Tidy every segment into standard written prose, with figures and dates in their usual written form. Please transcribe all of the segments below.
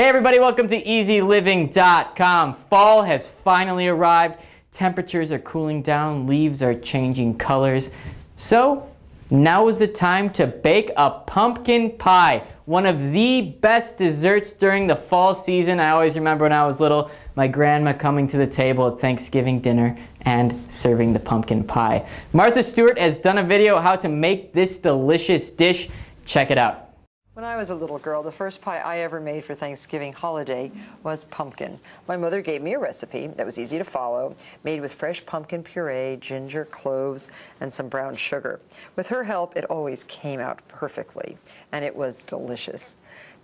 Hey everybody, welcome to eZeLiving.com. Fall has finally arrived. Temperatures are cooling down, leaves are changing colors. So now is the time to bake a pumpkin pie, one of the best desserts during the fall season. I always remember when I was little, my grandma coming to the table at Thanksgiving dinner and serving the pumpkin pie. Martha Stewart has done a video how to make this delicious dish. Check it out. When I was a little girl, the first pie I ever made for Thanksgiving holiday was pumpkin. My mother gave me a recipe that was easy to follow, made with fresh pumpkin puree, ginger, cloves, and some brown sugar. With her help, it always came out perfectly, and it was delicious.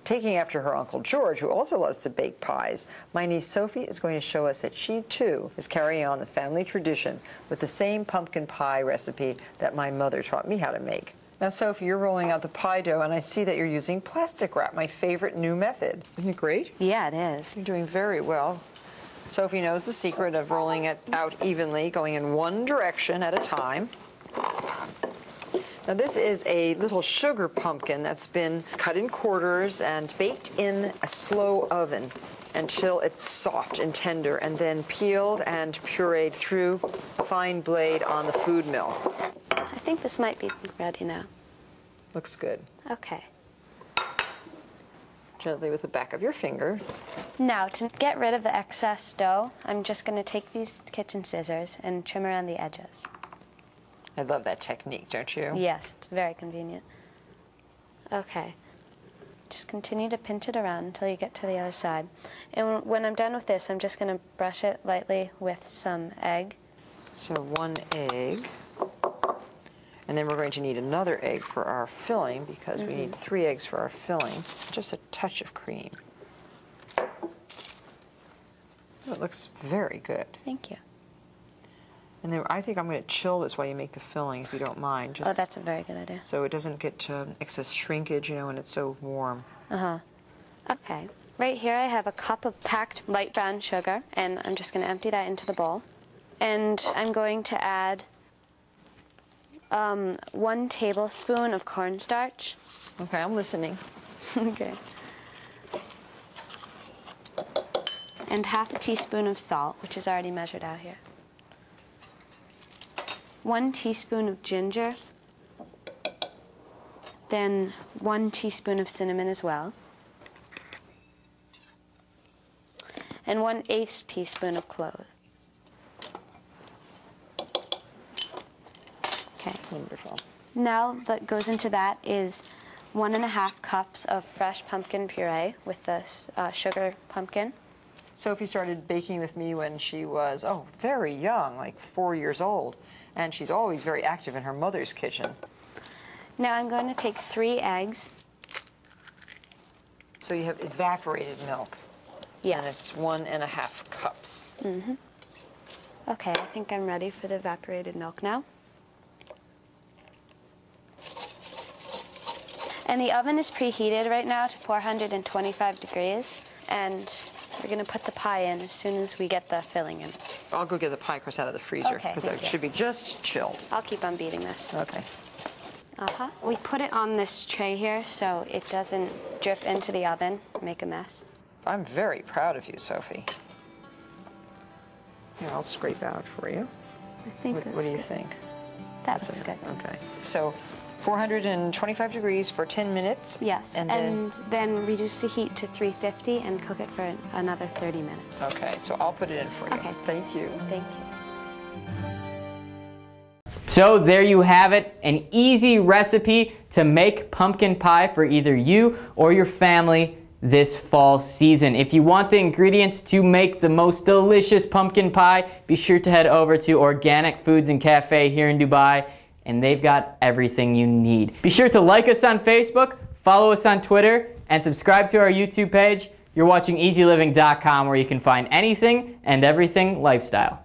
Taking after her Uncle George, who also loves to bake pies, my niece Sophie is going to show us that she, too, is carrying on the family tradition with the same pumpkin pie recipe that my mother taught me how to make. Now, Sophie, you're rolling out the pie dough, and I see that you're using plastic wrap, my favorite new method. Isn't it great? Yeah, it is. You're doing very well. Sophie knows the secret of rolling it out evenly, going in one direction at a time. Now, this is a little sugar pumpkin that's been cut in quarters and baked in a slow oven until it's soft and tender, and then peeled and pureed through a fine blade on the food mill. I think this might be ready now. Looks good. Okay. Gently with the back of your finger. Now, to get rid of the excess dough, I'm just going to take these kitchen scissors and trim around the edges. I love that technique, don't you? Yes, it's very convenient. Okay. Just continue to pinch it around until you get to the other side. And when I'm done with this, I'm just going to brush it lightly with some egg. So 1 egg. And then we're going to need another egg for our filling because we need 3 eggs for our filling. Just a touch of cream. Oh, it looks very good. Thank you. And then I think I'm going to chill this while you make the filling, if you don't mind. Oh, that's a very good idea. So it doesn't get excess shrinkage, you know, when it's so warm. Okay. Right here I have a cup of packed light brown sugar, and I'm just going to empty that into the bowl. And I'm going to add 1 tablespoon of cornstarch. Okay, I'm listening. Okay. And ½ teaspoon of salt, which is already measured out here. 1 teaspoon of ginger. Then 1 teaspoon of cinnamon as well. And 1/8 teaspoon of cloves. Okay. Wonderful. Now what goes into that is 1½ cups of fresh pumpkin puree with the sugar pumpkin. Sophie started baking with me when she was, very young, like 4 years old. And she's always very active in her mother's kitchen. Now I'm going to take 3 eggs. So you have evaporated milk. Yes. And it's 1½ cups. Okay, I think I'm ready for the evaporated milk now. And the oven is preheated right now to 425 degrees. And we're going to put the pie in as soon as we get the filling in. I'll go get the pie crust out of the freezer, because it should be just chilled. I'll keep on beating this. Okay. We put it on this tray here so it doesn't drip into the oven, make a mess. I'm very proud of you, Sophie. Here, I'll scrape out for you. I think What do you think? That looks good. Okay. So 425 degrees for 10 minutes. Yes, and then reduce the heat to 350 and cook it for another 30 minutes. Okay, so I'll put it in for you. Okay. Thank you. Thank you. So there you have it, an easy recipe to make pumpkin pie for either you or your family this fall season. If you want the ingredients to make the most delicious pumpkin pie, be sure to head over to Organic Foods and Cafe here in Dubai, and they've got everything you need. Be sure to like us on Facebook, follow us on Twitter, and subscribe to our YouTube page. You're watching eZeLiving.com, where you can find anything and everything lifestyle.